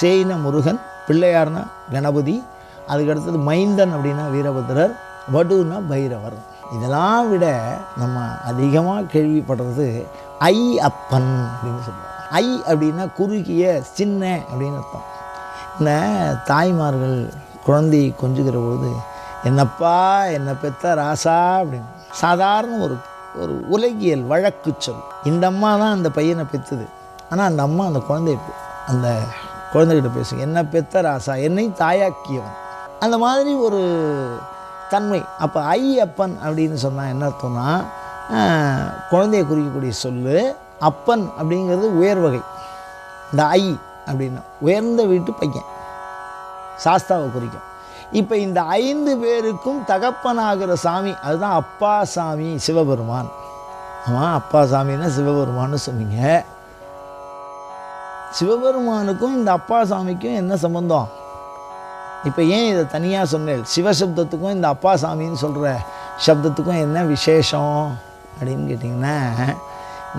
சேயின முருகன், பிள்ளையார்னா கணபதி, அதுக்கடுத்தது மைந்தன் அப்படின்னா வீரபத்ரர், வடுன்னா பைரவர். இதெல்லாம் விட நம்ம அதிகமாக கேள்விப்படுறது ஐ அப்பன் அப்படின்னு சொல்லுவாங்க. ஐ அப்படின்னா குறுகிய, சின்ன அப்படின்னு அர்த்தம். இந்த தாய்மார்கள் குழந்தையை கொஞ்சுகிற பொழுது என்னப்பா என்ன பெத்த ராசா அப்படின்னு சாதாரண ஒரு உலகியல் வழக்கு சொல். இந்த அம்மா தான் அந்த பையனை பெற்றுது, ஆனால் அந்த அம்மா அந்த குழந்தைகிட்ட பேசுங்க, என்ன பெத்த ராசா, என்னை தாயாக்கியவன், அந்த மாதிரி ஒரு தன்மை. அப்போ ஐ அப்பன் அப்படின்னு சொன்னால் என்ன அர்த்தம்னா, குழந்தையை குறிக்கக்கூடிய சொல்லு. அப்பன் அப்படிங்கிறது உயர் வகை. இந்த ஐ அப்படின்னா உயர்ந்த வீட்டு பையன், சாஸ்தாவை குறிக்கும். இப்போ இந்த 5 பேருக்கும் தகப்பனாகிற சாமி அதுதான் அப்பா சாமி, சிவபெருமான். ஆமாம், அப்பா சாமின்னா சிவபெருமான்னு சொன்னீங்க. சிவபெருமானுக்கும் இந்த அப்பா சாமிக்கும் என்ன சம்பந்தம்? இப்போ ஏன் இதை தனியாக சொன்னேன்? சிவசப்தத்துக்கும் இந்த அப்பா சாமின்னு சொல்கிற சப்தத்துக்கும் என்ன விசேஷம் அப்படின்னு கேட்டிங்கன்னா,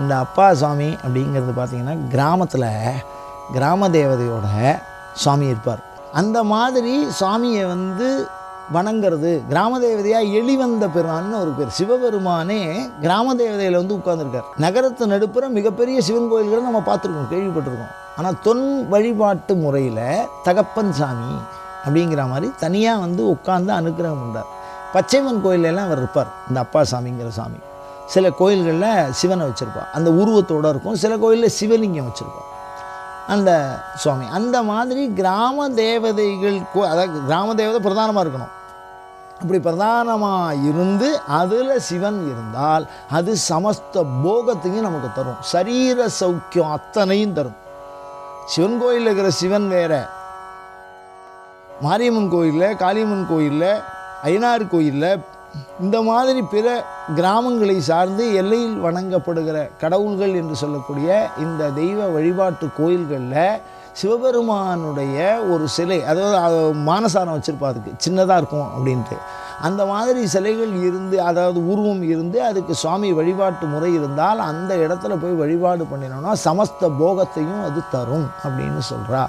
இந்த அப்பா சாமி அப்படிங்கிறது பார்த்திங்கன்னா கிராமத்தில் கிராம தேவதையோட சாமி இருப்பார். அந்த மாதிரி சாமியை வணங்கிறது, கிராம தேவதையாக எளிவந்த பெருமான்னு ஒரு பேர். சிவபெருமானே கிராம தேவதையில் உட்கார்ந்துருக்கார். நகரத்து நடுப்புற மிகப்பெரிய சிவன் கோயில்களை நம்ம பார்த்துருக்கோம், கேள்விப்பட்டிருக்கோம். ஆனால் தொன் வழிபாட்டு முறையில் தகப்பன் சாமி அப்படிங்கிற மாதிரி தனியாக உட்கார்ந்து அனுக்கிரகம் உண்டார். பச்சைமன் கோயிலெல்லாம் அவர் இருப்பார், இந்த அப்பா சாமிங்கிற சாமி. சில கோயில்களில் சிவனை வச்சுருப்பார், அந்த உருவத்தோடு இருக்கும். சில கோயிலில் சிவலிங்கம் வச்சுருப்பார் அந்த சுவாமி. அந்த மாதிரி கிராம தேவதைகள் அதாவது கிராம தேவதை பிரதானமாக இருக்கணும். அப்படி பிரதானமாக இருந்து அதில் சிவன் இருந்தால் அது சமஸ்த போகத்தையும் நமக்கு தரும், சரீர சௌக்கியம் அத்தனையும் தரும். சிவன் கோயிலில் இருக்கிற சிவன் வேற, மாரியம்மன் கோயிலில், காளியம்மன் கோயிலில், ஐயனார் கோயிலில், இந்த மாதிரி பிற கிராமங்களை சார்ந்து எல்லையில் வணங்கப்படுகிற கடவுள்கள் என்று சொல்லக்கூடிய இந்த தெய்வ வழிபாட்டு கோயில்களில் சிவபெருமானுடைய ஒரு சிலை, அதாவது மானசாரம் வச்சுருப்பா, அதுக்கு சின்னதாக இருக்கும் அப்படின்ட்டு, அந்த மாதிரி சிலைகள் இருந்து, அதாவது உருவம் இருந்து அதுக்கு சுவாமி வழிபாட்டு முறை இருந்தால் அந்த இடத்துல போய் வழிபாடு பண்ணினோன்னா சமஸ்த போகத்தையும் அது தரும் அப்படின்னு சொல்கிறா.